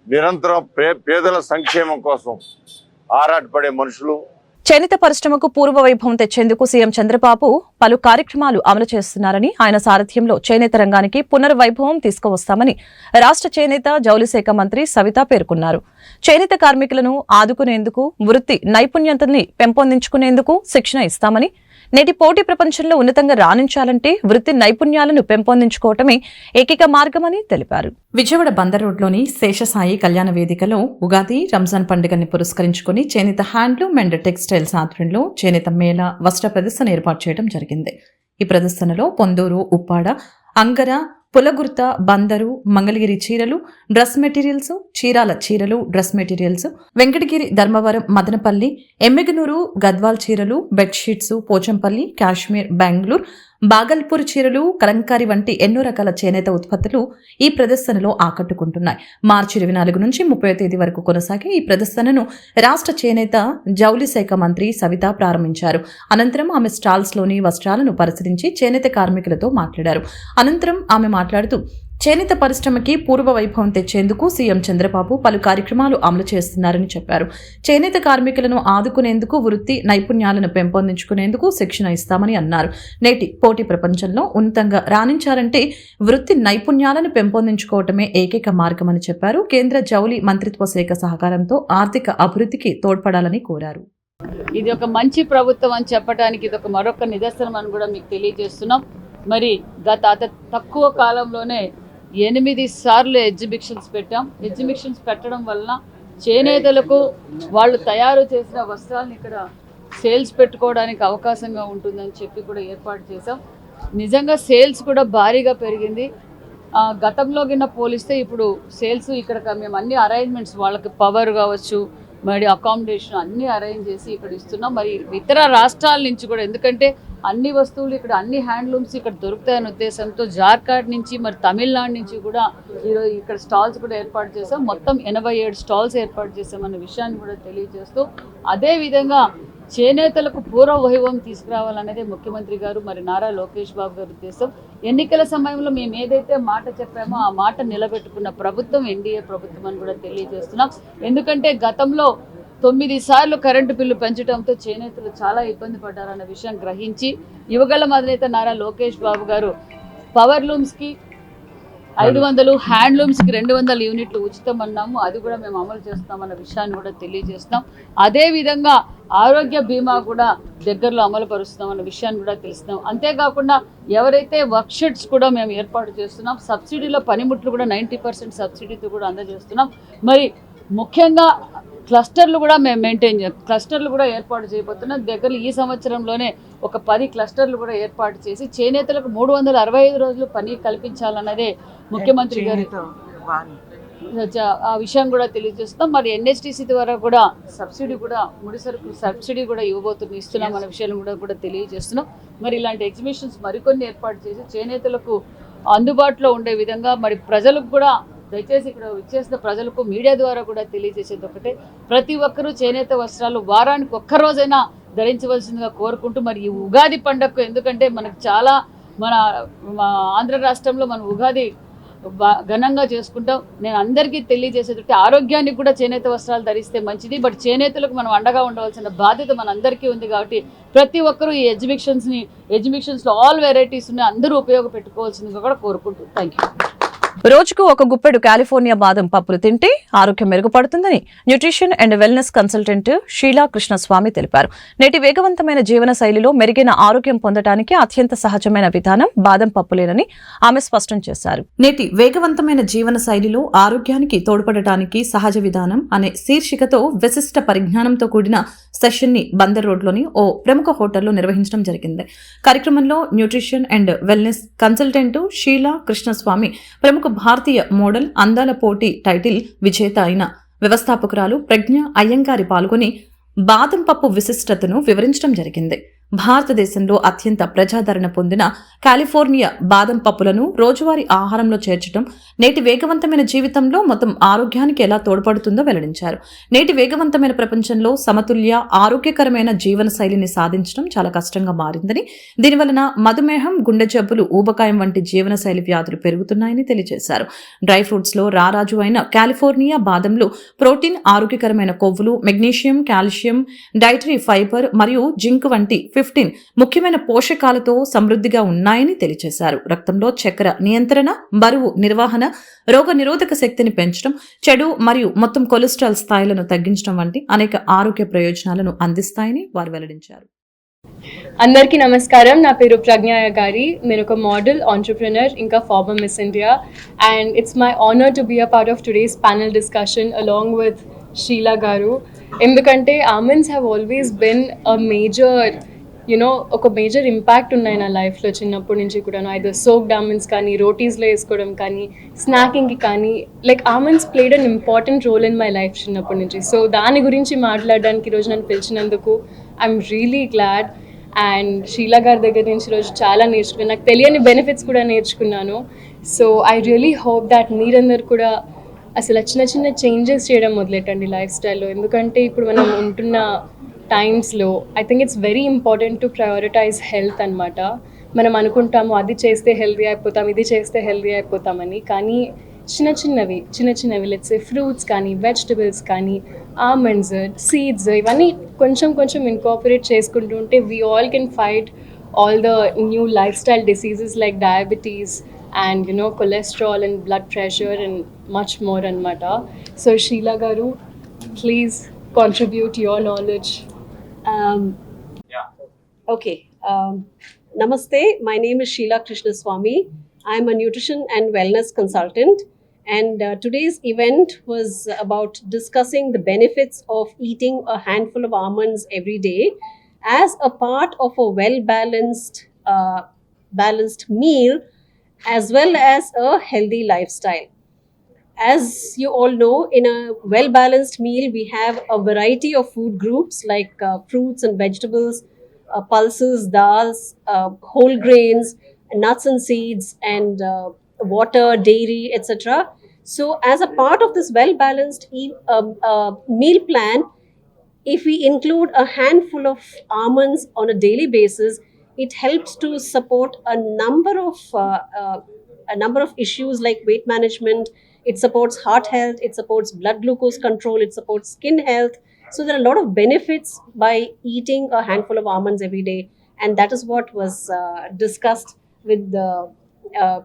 నిరంతరం పేదల సంక్షేమం కోసం ఆరాటపడే మనుషులు. చేనేత పరిశ్రమకు పూర్వ వైభవం తెచ్చేందుకు సీఎం చంద్రబాబు పలు కార్యక్రమాలు అమలు చేస్తున్నారని, ఆయన సారథ్యంలో చేనేత రంగానికి పునర్వైభవం తీసుకువస్తామని రాష్ట్ర చేనేత జౌళి శాఖ మంత్రి సవిత పేర్కొన్నారు. చేనేత కార్మికులను ఆదుకునేందుకు, వృత్తి నైపుణ్యతల్ని పెంపొందించుకునేందుకు శిక్షణ ఇస్తామని, నేటి పోటీ ప్రపంచంలో ఉన్నతంగా రాణించాలంటే వృత్తి నైపుణ్యాలను పెంపొందించుకోవటమే ఏకైక మార్గమని తెలిపారు. విజయవాడ బందర్ రోడ్లోని శేషసాయి కళ్యాణ వేదికలో ఉగాది, రంజాన్ పండుగని పురస్కరించుకుని చేనేత హ్యాండ్లూమ్ అండ్ టెక్స్టైల్స్ ఆధ్వర్యంలో చేనేత మేళ, వస్త్ర ప్రదర్శన ఏర్పాటు చేయడం జరిగింది. ఈ ప్రదర్శనలో పొందూరు, ఉప్పాడ, అంగర, పులగుర్త, బందరు, మంగళగిరి చీరలు, డ్రెస్ మెటీరియల్స్, చీరాల చీరలు, డ్రెస్ మెటీరియల్స్, వెంకటగిరి, ధర్మవరం, మదనపల్లి, ఎమ్మిగనూరు, గద్వాల్ చీరలు, బెడ్షీట్స్, పోచంపల్లి, కాశ్మీర్, బెంగళూరు, బాగల్పూర్ చీరలు, కలంకారీ వంటి ఎన్నో రకాల చేనేత ఉత్పత్తులు ఈ ప్రదర్శనలో ఆకట్టుకుంటున్నాయి. మార్చి 24 నుంచి 30వ తేదీ వరకు కొనసాగే ఈ ప్రదర్శనను రాష్ట్ర చేనేత జౌళి శాఖ మంత్రి సవిత ప్రారంభించారు. అనంతరం ఆమె స్టాల్స్లోని వస్త్రాలను పరిశీలించి చేనేత కార్మికులతో మాట్లాడారు. అనంతరం ఆమె మాట్లాడుతూ చేనేత పరిశ్రమకి పూర్వ వైభవం తెచ్చేందుకు సీఎం చంద్రబాబు పలు కార్యక్రమాలు అమలు చేస్తున్నారని చెప్పారు. చేనేత కార్మికులను ఆదుకునేందుకు, వృత్తి నైపుణ్యాలను పెంపొందించుకునేందుకు శిక్షణ ఇస్తామని అన్నారు. నేటి పోటీ ప్రపంచంలో ఉన్నతంగా రాణించాలంటే వృత్తి నైపుణ్యాలను పెంపొందించుకోవటమే ఏకైక మార్గమని చెప్పారు. కేంద్ర జౌళి మంత్రిత్వ శాఖ సహకారంతో ఆర్థిక అభివృద్ధికి తోడ్పడాలని కోరారు. ఇది ఒక మంచి ప్రభుత్వం అని చెప్పడానికి ఇది ఒక మరొక నిదర్శనం అని కూడా మీకు తెలియజేస్తున్నాం. మరి గత తక్కువ కాలంలోనే 8 సార్లు ఎగ్జిబిషన్స్ పెట్టాం. ఎగ్జిబిషన్స్ పెట్టడం వలన చేనేతలకు వాళ్ళు తయారు చేసిన వస్త్రాలను ఇక్కడ సేల్స్ పెట్టుకోవడానికి అవకాశంగా ఉంటుందని చెప్పి కూడా ఏర్పాటు చేసాం. నిజంగా సేల్స్ కూడా భారీగా పెరిగింది. గతంలో కింద పోలిస్తే ఇప్పుడు సేల్స్ ఇక్కడ మేము అన్ని అరేంజ్మెంట్స్, వాళ్ళకి పవర్ కావచ్చు, మరి అకామిడేషన్ అన్నీ అరేంజ్ చేసి ఇక్కడ ఇస్తున్నాం. మరి ఇతర రాష్ట్రాల నుంచి కూడా, ఎందుకంటే అన్ని వస్తువులు ఇక్కడ, అన్ని హ్యాండ్లూమ్స్ ఇక్కడ దొరుకుతాయనే ఉద్దేశంతో జార్ఖండ్ నుంచి, మరి తమిళనాడు నుంచి కూడా ఈరోజు ఇక్కడ స్టాల్స్ కూడా ఏర్పాటు చేసాం. మొత్తం 87 స్టాల్స్ ఏర్పాటు చేసామన్న విషయాన్ని కూడా తెలియజేస్తూ, అదేవిధంగా చేనేతలకు పూర్వ వైభవం తీసుకురావాలనేది ముఖ్యమంత్రి గారు, మరి నారా లోకేష్ బాబు గారి ఉద్దేశం. ఎన్నికల సమయంలో మేము ఏదైతే మాట చెప్పామో ఆ మాట నిలబెట్టుకున్న ప్రభుత్వం ఎన్డీఏ ప్రభుత్వం అని కూడా తెలియజేస్తున్నాం. ఎందుకంటే గతంలో 9 సార్లు కరెంటు బిల్లు పెంచడంతో చేనేతలు చాలా ఇబ్బంది పడ్డారన్న విషయం గ్రహించి యువగల అధినేత నారా లోకేష్ బాబు గారు పవర్ లూమ్స్కి 500, హ్యాండ్లూమ్స్కి 200 యూనిట్లు ఉచితం అన్నాము. అది కూడా మేము అమలు చేస్తామన్న విషయాన్ని కూడా తెలియజేస్తున్నాం. అదేవిధంగా ఆరోగ్య బీమా కూడా దగ్గరలో అమలు పరుస్తున్నామన్న విషయాన్ని కూడా తెలుస్తున్నాం. అంతేకాకుండా ఎవరైతే వర్క్షెట్స్ కూడా మేము ఏర్పాటు చేస్తున్నాం, సబ్సిడీలో పనిముట్లు కూడా 90% సబ్సిడీతో కూడా అందజేస్తున్నాం. మరి ముఖ్యంగా క్లస్టర్లు కూడా మేము క్లస్టర్లు కూడా ఏర్పాటు చేయబోతున్నాం. దగ్గర ఈ సంవత్సరంలోనే ఒక 10 క్లస్టర్లు కూడా ఏర్పాటు చేసి చేనేతలకు 365 రోజులు పని కల్పించాలన్నదే ముఖ్యమంత్రి గారి ఆ విషయం కూడా తెలియజేస్తాం. మరి NHTC ద్వారా కూడా సబ్సిడీ కూడా ముడిసరుకు సబ్సిడీ కూడా ఇస్తున్నాం అనే విషయాన్ని కూడా తెలియజేస్తున్నాం. మరి ఇలాంటి ఎగ్జిబిషన్స్ మరికొన్ని ఏర్పాటు చేసి చేనేతలకు అందుబాటులో ఉండే విధంగా మరి ప్రజలకు కూడా దయచేసి ఇక్కడ వచ్చేసిన ప్రజలకు మీడియా ద్వారా కూడా తెలియజేసేది ఒకటే, ప్రతి ఒక్కరూ చేనేత వస్త్రాలు వారానికి ఒక్కరోజైనా ధరించవలసిందిగా కోరుకుంటూ మరి ఈ ఉగాది పండుగకు, ఎందుకంటే మనకు చాలా మన ఆంధ్ర రాష్ట్రంలో మనం ఉగాది ఘనంగా చేసుకుంటాం. నేను అందరికీ తెలియజేసేది ఆరోగ్యానికి కూడా చేనేత వస్త్రాలు ధరిస్తే మంచిది. బట్ చేనేతలకు మనం అండగా ఉండవలసిన బాధ్యత మన అందరికీ ఉంది. కాబట్టి ప్రతి ఒక్కరూ ఈ ఎగ్జిబిషన్స్లో ఆల్ వెరైటీస్ ఉన్నాయి, అందరూ ఉపయోగపెట్టుకోవాల్సిందిగా కూడా కోరుకుంటూ థ్యాంక్ యూ. రోజుకు ఒక గుప్పెడు కాలిఫోర్నియా బాదం పప్పులు తింటే ఆరోగ్యం మెరుగుపడుతుందని nutrition and wellness consultant Sheela Krishnaswamy తెలిపారు. నేటి వేగవంతమైన జీవన శైలిలో మెరుగైన ఆరోగ్యం పొందడానికి అత్యంత సహజమైన విధానం బాదం పప్పులేనని ఆమె స్పష్టం చేశారు. నేటి వేగవంతమైన జీవన శైలిలో ఆరోగ్యానికి తోడ్పడటానికి సహజ విధానం అనే శీర్షికతో విశిష్ట పరిజ్ఞానంతో కూడిన సెషన్ ని బందర్ రోడ్లోని ఓ ప్రముఖ హోటల్లో నిర్వహించడం జరిగింది. కార్యక్రమంలో nutrition and wellness consultant Sheela Krishnaswamy, ప్రముఖ భారతీయ మోడల్ అందాల పోటీ టైటిల్ విజేత అయిన వ్యవస్థాపకురాలు ప్రజ్ఞ అయ్యంగారి పాల్గొని బాదం పప్పు విశిష్టతను వివరించడం జరిగింది. భారతదేశంలో అత్యంత ప్రజాదరణ పొందిన కాలిఫోర్నియా బాదం పప్పులను రోజువారీ ఆహారంలో చేర్చడం నేటి వేగవంతమైన జీవితంలో మొత్తం ఆరోగ్యానికి ఎలా తోడ్పడుతుందో వెల్లడించారు. నేటి వేగవంతమైన ప్రపంచంలో సమతుల్య ఆరోగ్యకరమైన జీవన శైలిని సాధించడం చాలా కష్టంగా మారిందని, దీనివలన మధుమేహం, గుండె జబ్బులు, ఊబకాయం వంటి జీవనశైలి వ్యాధులు పెరుగుతున్నాయని తెలియజేశారు. డ్రై ఫ్రూట్స్ లో రారాజు అయిన కాలిఫోర్నియా బాదంలు ప్రోటీన్, ఆరోగ్యకరమైన కొవ్వులు, మెగ్నీషియం, కాల్షియం, డైటరీ ఫైబర్ మరియు జింక్ వంటి 15 ముఖ్యమైన పోషకాలతో సమృద్ధిగా ఉన్నాయని తెలియజేశారు. రక్తంలో చక్కెర నియంత్రణ, బరువు నిర్వహణ, రోగ నిరోధక శక్తిని పెంచడం, చెడు మరియు మొత్తం కొలెస్ట్రాల్ స్థాయిలను తగ్గించడం వంటి అనేక ఆరోగ్య ప్రయోజనాలను అందిస్తాయని వారు వెల్లడించారు. అందరికీ నమస్కారం. నా పేరు ప్రజ్ఞ అయ్యంగారి. నేను ఒక మోడల్, ఆంటర్ప్రెనర్, ఇంకా former miss India. And it's my honour to be a part of today's panel discussion along with Sheela garu. ఎందుకంటే almonds have always been a major ఒక మేజర్ ఇంపాక్ట్ ఉన్నాయి నా లైఫ్లో చిన్నప్పటి నుంచి కూడా. ఐదర్ సోక్డ్ ఆల్మండ్స్ కానీ, రోటీస్లో వేసుకోవడం కానీ, స్నాకింగ్కి కానీ, like almonds played an important role in my life చిన్నప్పటి నుంచి. సో దాని గురించి మాట్లాడడానికి ఈరోజు నన్ను పిలిచినందుకు I'm really glad. And Sheela గారి దగ్గర నుంచి ఈరోజు చాలా నేర్చుకున్నాను, నాకు తెలియని బెనిఫిట్స్ కూడా నేర్చుకున్నాను. So I really hope that మీరందరూ కూడా అసలు చిన్న చిన్న చేంజెస్ చేయడం మొదలెట్టండి లైఫ్ స్టైల్లో. ఎందుకంటే ఇప్పుడు మనం ఉంటున్న టైమ్స్లో I think it's very important to prioritise health అనమాట. మనం అనుకుంటాము అది చేస్తే హెల్తీ అయిపోతాం, ఇది చేస్తే హెల్తీ అయిపోతామని, కానీ చిన్న చిన్నవి లెట్స్ సే ఫ్రూట్స్ కానీ, వెజిటబుల్స్ కానీ, ఆల్మండ్స్, సీడ్స్, ఇవన్నీ కొంచెం ఇన్కార్పొరేట్ చేసుకుంటూ ఉంటే we all can fight all the new life style diseases like diabetes and cholesterol and blood pressure and much more anamata. So Sheila garu, please contribute your knowledge. Okay. Namaste. My name is Sheila Krishnaswamy. I am a nutrition and wellness consultant, and today's event was about discussing the benefits of eating a handful of almonds every day as a part of a balanced meal, as well as a healthy lifestyle. As you all know, in a well-balanced meal, we have a variety of food groups like fruits and vegetables, pulses, dals, whole grains, nuts and seeds, and water, dairy, etc. So as a part of this well-balanced meal plan, if we include a handful of almonds on a daily basis, it helps to support a number of issues like weight management. It supports heart health, it supports blood glucose control, it supports skin health, So there are a lot of benefits by eating a handful of almonds every day, and that is what was discussed with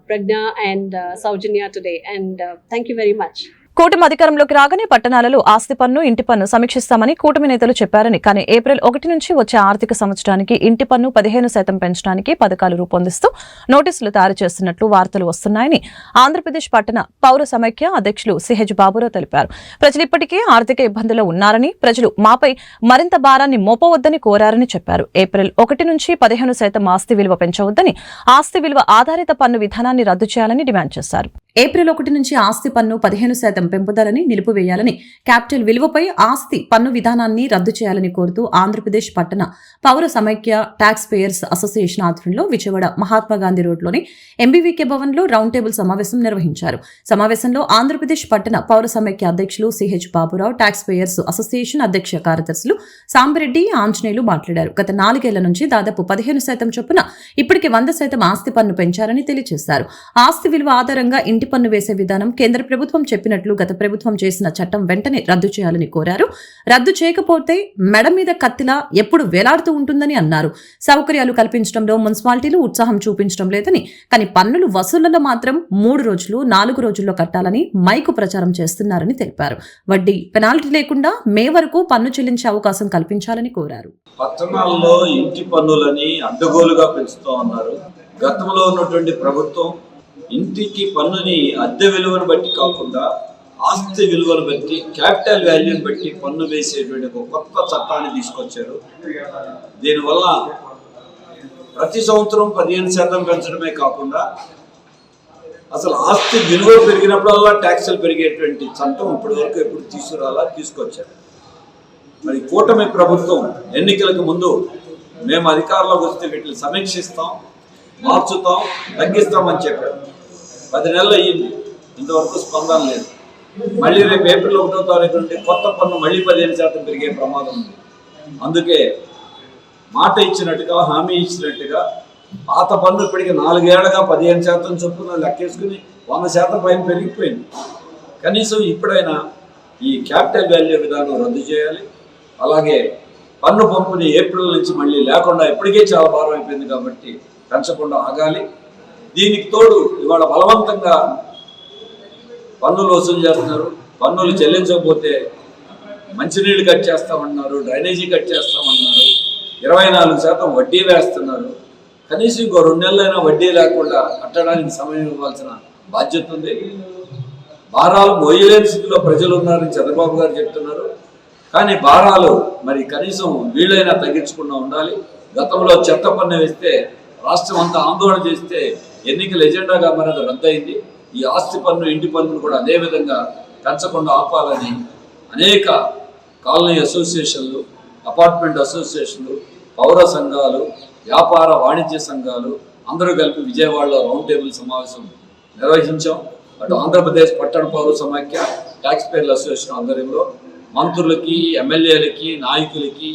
Pragna and Saujanya today. And thank you very much. కూటమి అధికారంలోకి రాగానే పట్టణాలలో ఆస్తి పన్ను ఇంటి పన్ను సమీక్షిస్తామని కూటమి నేతలు చెప్పారని, కానీ ఏప్రిల్ 1 నుంచి వచ్చే ఆర్థిక సంవత్సరానికి ఇంటి పన్ను 15% పెంచడానికి పథకాలు రూపొందిస్తూ నోటీసులు తయారు చేస్తున్నట్లు వార్తలు వస్తున్నాయని ఆంధ్రప్రదేశ్ పట్టణ పౌర సమైక్య అధ్యక్షులు సిహెచ్ బాబురావు తెలిపారు. ప్రజలు ఇప్పటికే ఆర్థిక ఇబ్బందుల్లో ఉన్నారని, ప్రజలు మాపై మరింత భారాన్ని మోపవద్దని కోరారని చెప్పారు. ఏప్రిల్ 1 నుంచి 15% ఆస్తి విలువ పెంచవద్దని, ఆస్తి విలువ ఆధారిత పన్ను విధానాన్ని రద్దు చేయాలని డిమాండ్ చేశారు. ఏప్రిల్ 1 నుంచి ఆస్తి పన్ను 15% పెంపుదలని నిలిపివేయాలని, క్యాపిటల్ విలువపై ఆస్తి పన్ను విధానాన్ని రద్దు చేయాలని కోరుతూ ఆంధ్రప్రదేశ్ పట్టణ పౌర సమైక్య ట్యాక్స్ పేయర్స్ అసోసియేషన్ ఆధ్వర్యంలో విజయవాడ మహాత్మాగాంధీ రోడ్లోని ఎంబీవీకే భవన్లో రౌండ్ టేబుల్ సమావేశం నిర్వహించారు. సమావేశంలో ఆంధ్రప్రదేశ్ పట్టణ పౌర సమైక్య అధ్యక్షులు CH Baburao, tax payers association అధ్యక్ష కార్యదర్శులు సాంబిరెడ్డి, ఆంజనేయులు మాట్లాడారు. గత 4 ఏళ్ల నుంచి దాదాపు 15% చొప్పున ఇప్పటికే 100% ఆస్తి పన్ను పెంచారని తెలియజేశారు. ఆస్తి విలువ ఆధారంగా ఇంటి పన్ను వేసే విధానం కేంద్ర ప్రభుత్వం చెప్పినట్లు గత ప్రభుత్వం చేసిన చట్టం వెంటనే రద్దు చేయాలని కోరారు. రద్దు చేయకపోతే మెడ మీద కత్తిలా ఎప్పుడు వేలాడుతూ ఉంటుందని అన్నారు. సౌకర్యాలు కల్పించడంలో మున్సిపాలిటీలు ఉత్సాహం చూపించడం లేదని, కానీ పన్నులు వసూళ్లలో మాత్రం 3 రోజులు 4 రోజుల్లో కట్టాలని మైకు ప్రచారం చేస్తున్నారని తెలిపారు. వడ్డీ పెనాల్టీ లేకుండా మే వరకు పన్ను చెల్లించే అవకాశం కల్పించాలని కోరారు. పట్టణాల్లో ఇంటి పన్నులని అడ్డగోలుగా పెంచుతూ ఉన్నారు. గతంలో ఉన్నటువంటి ప్రభుత్వం ఇంటికి పన్నుని అద్దె విలువను బట్టి కాకుండా ఆస్తి విలువను బట్టి, క్యాపిటల్ వాల్యూని బట్టి పన్ను వేసేటువంటి ఒక కొత్త చట్టాన్ని తీసుకొచ్చారు. దీనివల్ల ప్రతి సంవత్సరం 15% పెంచడమే కాకుండా అసలు ఆస్తి విలువ పెరిగినప్పుడల్లా ట్యాక్సులు పెరిగేటువంటి చట్టం ఇప్పటి వరకు ఎప్పుడు తీసుకొచ్చారు. మరి కూటమి ప్రభుత్వం ఎన్నికలకు ముందు మేము అధికారంలోకి వస్తే వీటిని సమీక్షిస్తాం, మార్చుతాం, తగ్గిస్తామని చెప్పారు. 10 నెలలు అయ్యింది, ఇంతవరకు స్పందన లేదు. మళ్ళీ రేపు ఏప్రిల్ 1వ తారీఖు నుండి కొత్త పన్ను మళ్ళీ 15% పెరిగే ప్రమాదం ఉంది. అందుకే మాట ఇచ్చినట్టుగా, హామీ ఇచ్చినట్టుగా పాత పన్ను ఇప్పటికి 4 ఏళ్లుగా 15% చొప్పున లెక్కేసుకుని 100% పైన పెరిగిపోయింది. కనీసం ఇప్పుడైనా ఈ క్యాపిటల్ వాల్యూ విధానం రద్దు చేయాలి. అలాగే పన్ను పంపుని ఏప్రిల్ నుంచి మళ్ళీ లేకుండా, ఇప్పటికే చాలా భారం అయిపోయింది కాబట్టి పెంచకుండా ఆగాలి. దీనికి తోడు ఇవాళ బలవంతంగా పన్నులు వసూలు చేస్తున్నారు. పన్నులు చెల్లించకపోతే మంచినీళ్ళు కట్ చేస్తామన్నారు, డ్రైనేజీ కట్ చేస్తామన్నారు, 24% వడ్డీ వేస్తున్నారు. కనీసం ఇంకో 2 నెలలైనా వడ్డీ లేకుండా కట్టడానికి సమయం ఇవ్వాల్సిన బాధ్యత ఉంది. భారాలు మోయలేని స్థితిలో ప్రజలు ఉన్నారని చంద్రబాబు గారు చెప్తున్నారు. కానీ భారాలు మరి కనీసం వీళ్ళైనా తగ్గించకుండా ఉండాలి. గతంలో చెత్త పన్ను వేస్తే రాష్ట్రం అంతా ఆందోళన చేస్తే ఎన్నికల ఎజెండాగా మరి అది రద్దయింది. ఈ ఆస్తి పన్ను, ఇంటి పన్నును కూడా అదే విధంగా పెంచకుండా ఆపాలని అనేక కాలనీ అసోసియేషన్లు, అపార్ట్మెంట్ అసోసియేషన్లు, పౌర సంఘాలు, వ్యాపార వాణిజ్య సంఘాలు అందరూ కలిపి విజయవాడలో రౌండ్ టేబుల్ సమావేశం నిర్వహించాం. అటు ఆంధ్రప్రదేశ్ పట్టణ పౌర సమాఖ్య, ట్యాక్స్ పేయర్ల అసోసియేషన్ ఆధ్వర్యంలో మంత్రులకి, ఎమ్మెల్యేలకి, నాయకులకి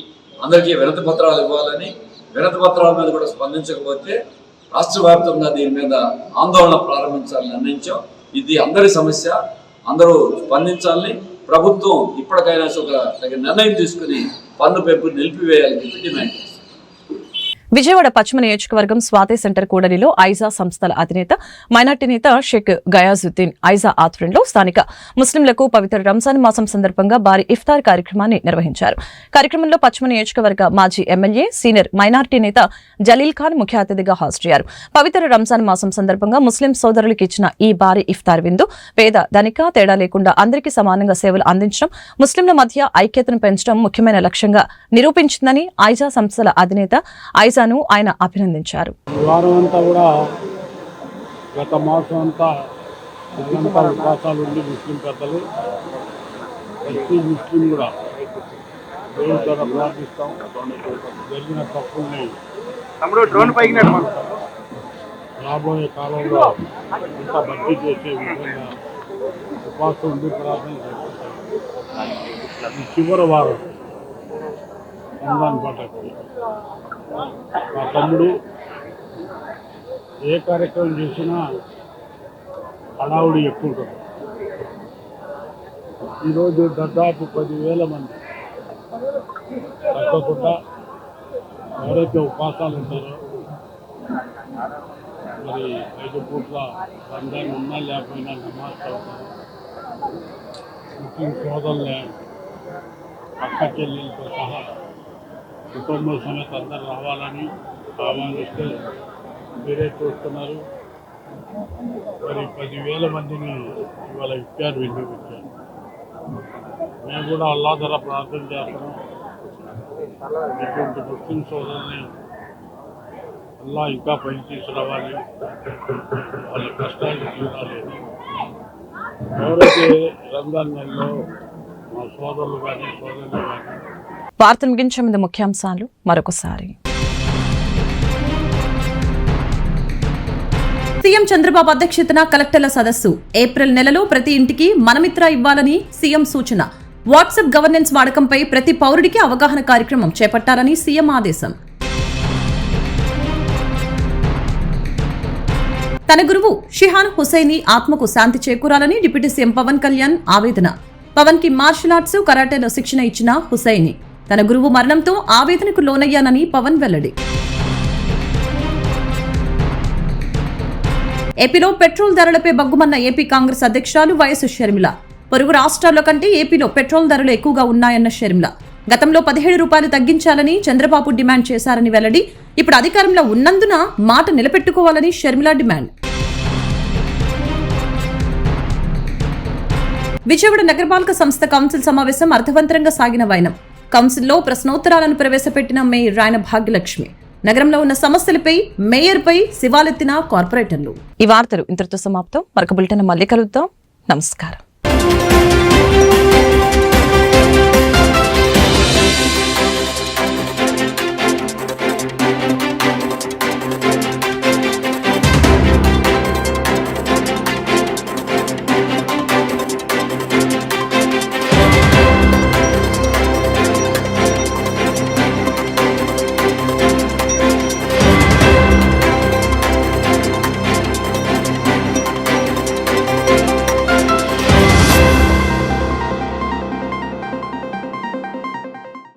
అందరికీ వినతి పత్రాలు ఇవ్వాలని, వినతి పత్రాల మీద కూడా స్పందించకపోతే రాష్ట్ర వ్యాప్తంగా దీని మీద ఆందోళన ప్రారంభించాలని నిర్ణయించాం. ఇది అందరి సమస్య, అందరూ స్పందించాలని, ప్రభుత్వం ఇప్పటికైనా ఒక తగిన నిర్ణయం తీసుకుని పన్ను పెంపు నిలిపివేయాలని డిమాండ్ చేస్తాం. విజయవాడ పశ్చిమ నియోజకవర్గం స్వాతి సెంటర్ కూడలిలో ఐజా సంస్థల అధినేత, మైనార్టీ నేత షేక్ గయాజుద్దీన్ ఐజా ఆధ్వర్యంలో స్థానిక ముస్లింలకు పవిత్ర రంజాన్ మాసం సందర్భంగా భారీ ఇఫ్తార్ కార్యక్రమాన్ని నిర్వహించారు. కార్యక్రమంలో పశ్చిమ నియోజకవర్గ మాజీ ఎమ్మెల్యే, సీనియర్ మైనార్టీ నేత జలీల్ ఖాన్ ముఖ్య అతిథిగా హాజరయ్యారు. పవిత్ర రంజాన్ మాసం సందర్భంగా ముస్లిం సోదరులకు ఇచ్చిన ఈ భారీ ఇఫ్తార్ విందు పేద ధనిక తేడా లేకుండా అందరికీ సమానంగా సేవలు అందించడం, ముస్లింల మధ్య ఐక్యతను పెంచడం ముఖ్యమైన లక్ష్యంగా నిరూపించిందని ఐజా సంస్థల అధినేత ఐజాను ఆయన అభినందించారు. వారం అంతా కూడా గత మాసం అంతా ఉపవాసాలు ఉండి ముస్లిం పెద్దలు, ప్రతి ముస్లిం కూడా దేవుడి ద్వారా ప్రార్థిస్తాం. జరిగిన తప్పుల్ని రాబోయే కాలంలో ఇంత భర్తీ చేసే విధంగా ఉపవాసం ఉండి ప్రార్థన చేస్తాం. ఈ చివరి వారం రంజాన్ పండుగకి మా తమ్ముడు ఏ కార్యక్రమం చేసినా హడావుడి ఎక్కువ ఉంటుంది. ఈరోజు దాదాపు 10,000 మంది తప్పకుండా ఎవరైతే ఉపవాసాలు ఉంటారో మరి 5 పూట్ల రంజాన్ ఉన్నా లేకపోయినా నమాజ్ చదువుతారు. ముస్లిం సోదరులే అక్క చెల్లెలతో సహా కుటుంబ సమేత అందరూ రావాలని ఆహ్వానిస్తే మీరే చూస్తున్నారు. మరి 10,000 మందిని ఇవాళ ఇచ్చారు, వినియోగించారు. మేము కూడా అల్లా ధర ప్రార్థన చేస్తున్నాం. ఇటువంటి ముస్లిం సోదరుల్ని అల్లా ఇంకా పైకి తీసుకురావాలి, వాళ్ళ కష్టాలు తీరాలి. ఎవరైతే రంజాన్ నెలలో మా సోదరులు కానీ సోదరులు కానీ. వార్తలు ముగించే ముందు ముఖ్యాంశాలు మరొకసారి. సీఎం చంద్రబాబు అధ్యక్షతన కలెక్టర్ల సదస్సు. ఏప్రిల్ నెలలో ప్రతి ఇంటికి మనమిత్ర ఇవ్వాలని సీఎం సూచన. వాట్సాప్ గవర్నెన్స్ వాడకంపై ప్రతి పౌరుడికి అవగాహన కార్యక్రమం చేపట్టాలని సీఎం ఆదేశం. తన గురువు షిహాన్ హుసైనీ ఆత్మకు శాంతి చేకూరాలని డిప్యూటీ సీఎం పవన్ కళ్యాణ్ ఆవేదన. పవన్ కి మార్షల్ ఆర్ట్స్, కరాటేలో శిక్షణ ఇచ్చిన హుసైనీ తన గురువు మరణంతో ఆవేదనకు లోనయ్యానని పవన్ వెల్లడి. ఏపీలో పెట్రోల్ ధరలపై బగ్గుమన్న ఏపీ కాంగ్రెస్ అధ్యక్షురాలు వైఎస్ షర్మిల. పొరుగు రాష్ట్రాల్లో కంటే ఏపీలో పెట్రోల్ ధరలు ఎక్కువగా ఉన్నాయన్న షర్మిల. గతంలో 17 రూపాయలు తగ్గించాలని చంద్రబాబు డిమాండ్ చేశారని వెల్లడి. ఇప్పుడు అధికారంలో ఉన్నందున మాట నిలబెట్టుకోవాలని షర్మిల డిమాండ్. విజయవాడ నగరపాలక సంస్థ కౌన్సిల్ సమావేశం అర్థవంతంగా సాగిన వైనం. కౌన్సిల్లో ప్రశ్నోత్తరాలను ప్రవేశపెట్టిన మేయర్ రాయన భాగ్యలక్ష్మి. నగరంలో ఉన్న సమస్యలపై మేయర్పై శివాలెత్తిన కార్పొరేటర్లు. ఈ వార్తలు ఇంతటితో సమాప్తం. మరొక బులెటిన్ మళ్ళీ కలుద్దాం. నమస్కారం.